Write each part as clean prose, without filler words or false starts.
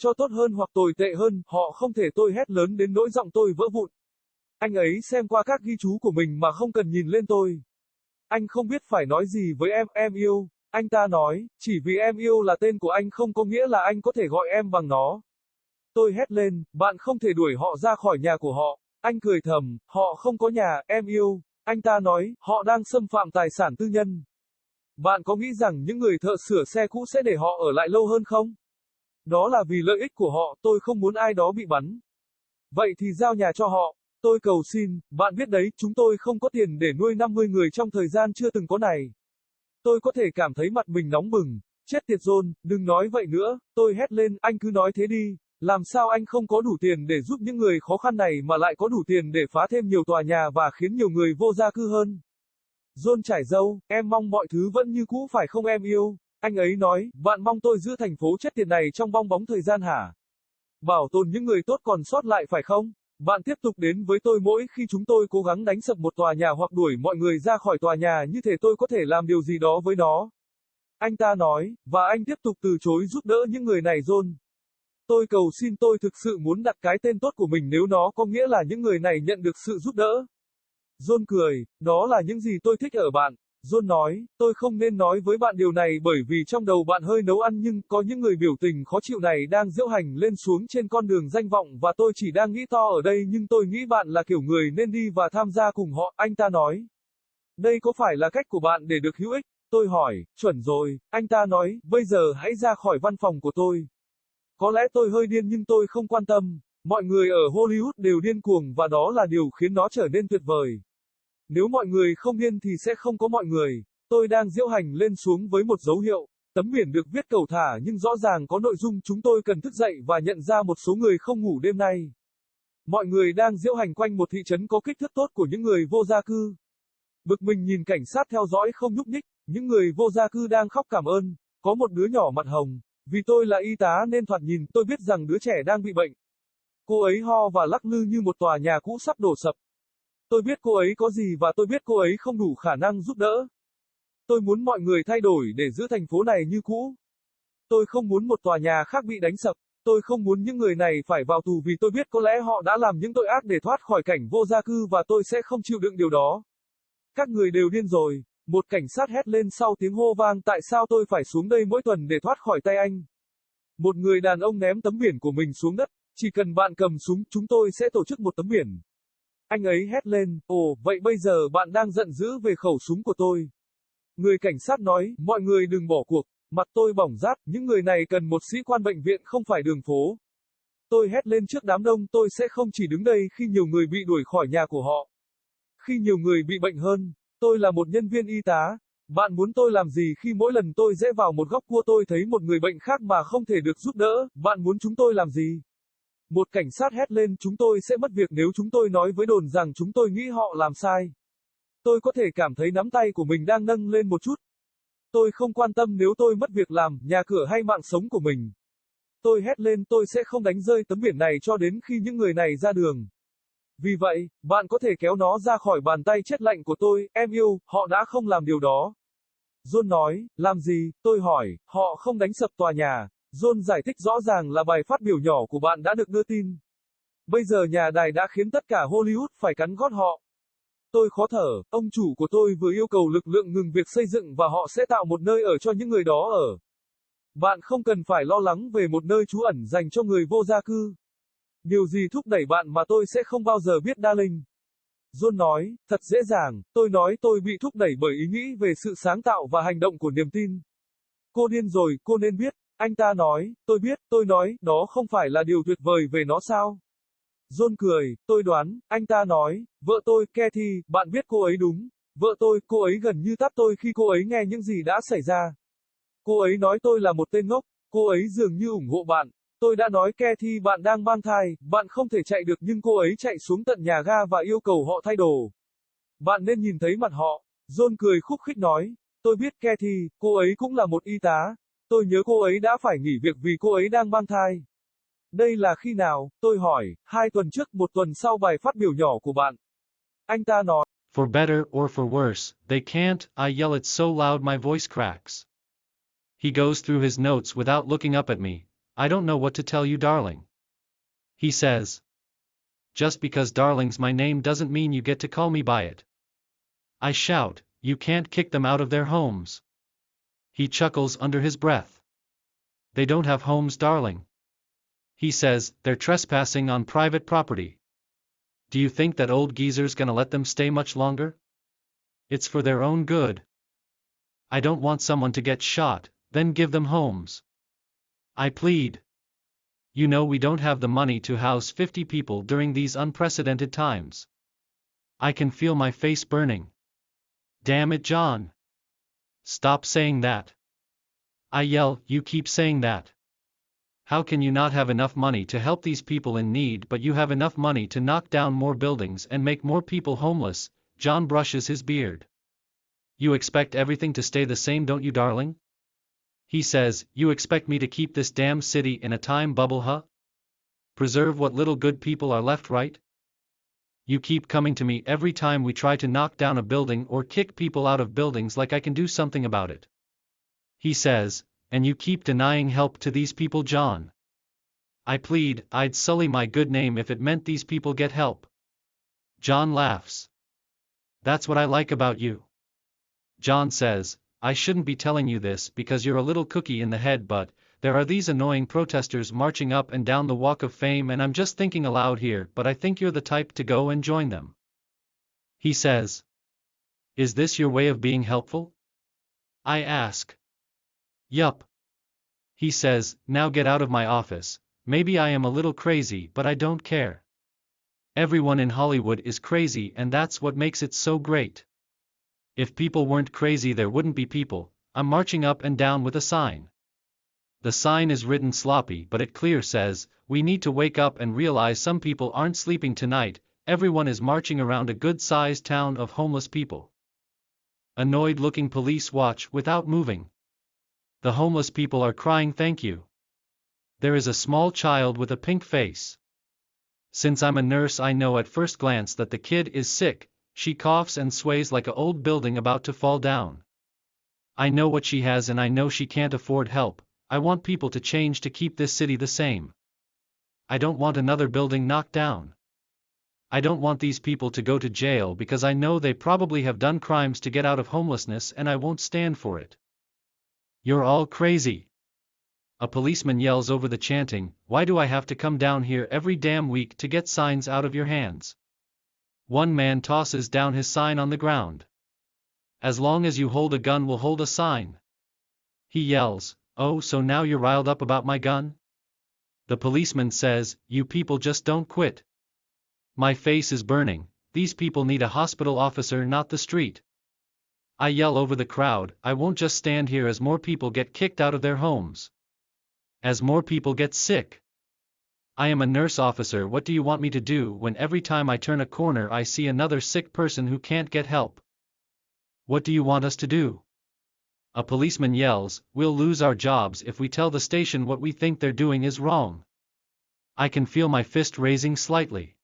cho tốt hơn hoặc tồi tệ hơn, họ không thể. Tôi hét lớn đến nỗi giọng tôi vỡ vụn. Anh ấy xem qua các ghi chú của mình mà không cần nhìn lên tôi. Anh không biết phải nói gì với em yêu. Anh ta nói, chỉ vì em yêu là tên của anh không có nghĩa là anh có thể gọi em bằng nó. Tôi hét lên, bạn không thể đuổi họ ra khỏi nhà của họ. Anh cười thầm, họ không có nhà, em yêu. Anh ta nói, họ đang xâm phạm tài sản tư nhân. Bạn có nghĩ rằng những người thợ sửa xe cũ sẽ để họ ở lại lâu hơn không? Đó là vì lợi ích của họ, tôi không muốn ai đó bị bắn. Vậy thì giao nhà cho họ. Tôi cầu xin, bạn biết đấy, chúng tôi không có tiền để nuôi 50 người trong thời gian chưa từng có này. Tôi có thể cảm thấy mặt mình nóng bừng. Chết tiệt John, đừng nói vậy nữa. Tôi hét lên, anh cứ nói thế đi. Làm sao anh không có đủ tiền để giúp những người khó khăn này mà lại có đủ tiền để phá thêm nhiều tòa nhà và khiến nhiều người vô gia cư hơn? John chải râu, em mong mọi thứ vẫn như cũ phải không em yêu? Anh ấy nói, bạn mong tôi giữ thành phố chết tiệt này trong bong bóng thời gian hả? Bảo tồn những người tốt còn sót lại phải không? Bạn tiếp tục đến với tôi mỗi khi chúng tôi cố gắng đánh sập một tòa nhà hoặc đuổi mọi người ra khỏi tòa nhà như thể tôi có thể làm điều gì đó với nó. Anh ta nói, và anh tiếp tục từ chối giúp đỡ những người này John. Tôi cầu xin, tôi thực sự muốn đặt cái tên tốt của mình nếu nó có nghĩa là những người này nhận được sự giúp đỡ. John cười, đó là những gì tôi thích ở bạn. John nói, tôi không nên nói với bạn điều này bởi vì trong đầu bạn hơi nấu ăn nhưng có những người biểu tình khó chịu này đang diễu hành lên xuống trên con đường danh vọng và tôi chỉ đang nghĩ to ở đây nhưng tôi nghĩ bạn là kiểu người nên đi và tham gia cùng họ, anh ta nói. Đây có phải là cách của bạn để được hữu ích? Tôi hỏi, chuẩn rồi, anh ta nói, bây giờ hãy ra khỏi văn phòng của tôi. Có lẽ tôi hơi điên nhưng tôi không quan tâm. Mọi người ở Hollywood đều điên cuồng và đó là điều khiến nó trở nên tuyệt vời. Nếu mọi người không điên thì sẽ không có mọi người. Tôi đang diễu hành lên xuống với một dấu hiệu. Tấm biển được viết cầu thả nhưng rõ ràng có nội dung chúng tôi cần thức dậy và nhận ra một số người không ngủ đêm nay. Mọi người đang diễu hành quanh một thị trấn có kích thước tốt của những người vô gia cư. Bực mình nhìn cảnh sát theo dõi không nhúc nhích, những người vô gia cư đang khóc cảm ơn. Có một đứa nhỏ mặt hồng. Vì tôi là y tá nên thoạt nhìn tôi biết rằng đứa trẻ đang bị bệnh. Cô ấy ho và lắc lư như một tòa nhà cũ sắp đổ sập. Tôi biết cô ấy có gì và tôi biết cô ấy không đủ khả năng giúp đỡ. Tôi muốn mọi người thay đổi để giữ thành phố này như cũ. Tôi không muốn một tòa nhà khác bị đánh sập. Tôi không muốn những người này phải vào tù vì tôi biết có lẽ họ đã làm những tội ác để thoát khỏi cảnh vô gia cư và tôi sẽ không chịu đựng điều đó. Các người đều điên rồi. Một cảnh sát hét lên sau tiếng hô vang, tại sao tôi phải xuống đây mỗi tuần để thoát khỏi tay anh? Một người đàn ông ném tấm biển của mình xuống đất, chỉ cần bạn cầm súng, chúng tôi sẽ tổ chức một tấm biển. Anh ấy hét lên, ồ, vậy bây giờ bạn đang giận dữ về khẩu súng của tôi. Người cảnh sát nói, mọi người đừng bỏ cuộc, mặt tôi bỏng rát, những người này cần một sĩ quan bệnh viện không phải đường phố. Tôi hét lên trước đám đông, tôi sẽ không chỉ đứng đây khi nhiều người bị đuổi khỏi nhà của họ. Khi nhiều người bị bệnh hơn, tôi là một nhân viên y tá. Bạn muốn tôi làm gì khi mỗi lần tôi rẽ vào một góc cua tôi thấy một người bệnh khác mà không thể được giúp đỡ, bạn muốn chúng tôi làm gì? Một cảnh sát hét lên, chúng tôi sẽ mất việc nếu chúng tôi nói với đồn rằng chúng tôi nghĩ họ làm sai. Tôi có thể cảm thấy nắm tay của mình đang nâng lên một chút. Tôi không quan tâm nếu tôi mất việc làm, nhà cửa hay mạng sống của mình. Tôi hét lên, tôi sẽ không đánh rơi tấm biển này cho đến khi những người này ra đường. Vì vậy, bạn có thể kéo nó ra khỏi bàn tay chết lạnh của tôi, em yêu, họ đã không làm điều đó. John nói, làm gì? Tôi hỏi, họ không đánh sập tòa nhà. John giải thích rõ ràng là bài phát biểu nhỏ của bạn đã được đưa tin. Bây giờ nhà đài đã khiến tất cả Hollywood phải cắn gót họ. Tôi khó thở, ông chủ của tôi vừa yêu cầu lực lượng ngừng việc xây dựng và họ sẽ tạo một nơi ở cho những người đó ở. Bạn không cần phải lo lắng về một nơi trú ẩn dành cho người vô gia cư. Điều gì thúc đẩy bạn mà tôi sẽ không bao giờ biết darling. John nói, thật dễ dàng, tôi nói tôi bị thúc đẩy bởi ý nghĩ về sự sáng tạo và hành động của niềm tin. Cô điên rồi, cô nên biết. Anh ta nói, tôi biết, tôi nói, đó không phải là điều tuyệt vời về nó sao? John cười, tôi đoán, anh ta nói, vợ tôi, Kathy, bạn biết cô ấy đúng. Vợ tôi, cô ấy gần như tát tôi khi cô ấy nghe những gì đã xảy ra. Cô ấy nói tôi là một tên ngốc, cô ấy dường như ủng hộ bạn. Tôi đã nói Kathy bạn đang mang thai, bạn không thể chạy được nhưng cô ấy chạy xuống tận nhà ga và yêu cầu họ thay đồ. Bạn nên nhìn thấy mặt họ. John cười khúc khích nói, tôi biết Kathy, cô ấy cũng là một y tá. Tôi nhớ cô ấy đã phải nghỉ việc vì cô ấy đang mang thai. Đây là khi nào? Tôi hỏi, 2 tuần trước, 1 tuần sau bài phát biểu nhỏ của bạn. Anh ta nói, For better or for worse, they can't, I yell it so loud my voice cracks. He goes through his notes without looking up at me. I don't know what to tell you, darling. He says. Just because darling's my name doesn't mean you get to call me by it. I shout, you can't kick them out of their homes. He chuckles under his breath. They don't have homes, darling. He says, they're trespassing on private property. Do you think that old geezer's gonna let them stay much longer? It's for their own good. I don't want someone to get shot, then give them homes. I plead. You know we don't have the money to house 50 people during these unprecedented times. I can feel my face burning. Damn it, John. Stop saying that. I yell, you keep saying that. How can you not have enough money to help these people in need but you have enough money to knock down more buildings and make more people homeless? John brushes his beard. You expect everything to stay the same, don't you, darling? He says, you expect me to keep this damn city in a time bubble, huh? Preserve what little good people are left, right? You keep coming to me every time we try to knock down a building or kick people out of buildings like I can do something about it. He says, and you keep denying help to these people, John. I plead, I'd sully my good name if it meant these people get help. John laughs. That's what I like about you. John says, I shouldn't be telling you this because you're a little cookie in the head, but there are these annoying protesters marching up and down the Walk of Fame and I'm just thinking aloud here, but I think you're the type to go and join them. He says. Is this your way of being helpful? I ask. Yup. He says, now get out of my office. Maybe I am a little crazy, but I don't care. Everyone in Hollywood is crazy and that's what makes it so great. If people weren't crazy there wouldn't be people. I'm marching up and down with a sign. The sign is written sloppy but it clear says, we need to wake up and realize some people aren't sleeping tonight. Everyone is marching around a good-sized town of homeless people. Annoyed-looking police watch without moving. The homeless people are crying thank you. There is a small child with a pink face. Since I'm a nurse I know at first glance that the kid is sick. She coughs and sways like an old building about to fall down. I know what she has and I know she can't afford help. I want people to change to keep this city the same. I don't want another building knocked down. I don't want these people to go to jail because I know they probably have done crimes to get out of homelessness and I won't stand for it. You're all crazy. A policeman yells over the chanting, why do I have to come down here every damn week to get signs out of your hands? One man tosses down his sign on the ground. As long as you hold a gun we'll hold a sign. He yells, oh so now you're riled up about my gun? The policeman says, you people just don't quit. My face is burning, these people need a hospital officer not the street. I yell over the crowd, I won't just stand here as more people get kicked out of their homes. As more people get sick. I am a nurse officer, what do you want me to do when every time I turn a corner I see another sick person who can't get help? What do you want us to do? A policeman yells, we'll lose our jobs if we tell the station what we think they're doing is wrong. I can feel my fist raising slightly.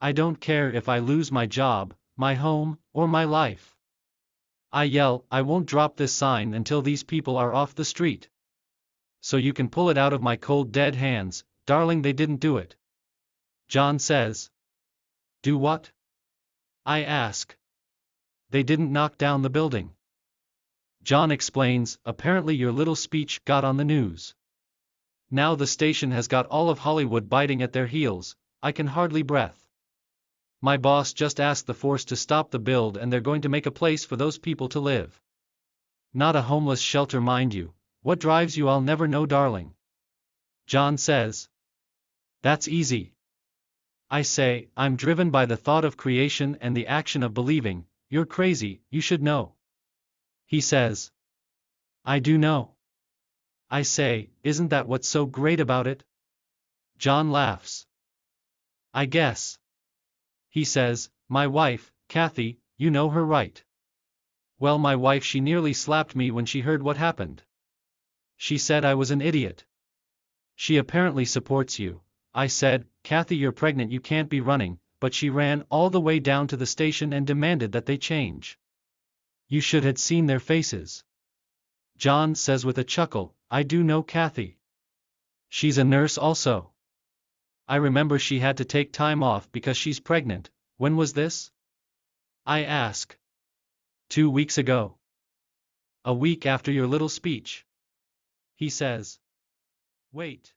I don't care if I lose my job, my home, or my life. I yell, I won't drop this sign until these people are off the street. So you can pull it out of my cold dead hands, darling, they didn't do it. John says. Do what? I ask. They didn't knock down the building. John explains, apparently your little speech got on the news. Now the station has got all of Hollywood biting at their heels, I can hardly breathe. My boss just asked the force to stop the build and they're going to make a place for those people to live. Not a homeless shelter, mind you. What drives you I'll never know, darling. John says. That's easy. I say, I'm driven by the thought of creation and the action of believing. You're crazy, you should know. He says. I do know. I say, isn't that what's so great about it? John laughs. I guess. He says, my wife, Kathy, you know her, right? Well, my wife, she nearly slapped me when she heard what happened. She said I was an idiot. She apparently supports you. I said, Kathy, you're pregnant, you can't be running, but she ran all the way down to the station and demanded that they change. You should have seen their faces. John says with a chuckle, I do know Kathy. She's a nurse also. I remember she had to take time off because she's pregnant. When was this? I ask. 2 weeks ago. A week after your little speech. He says. Wait.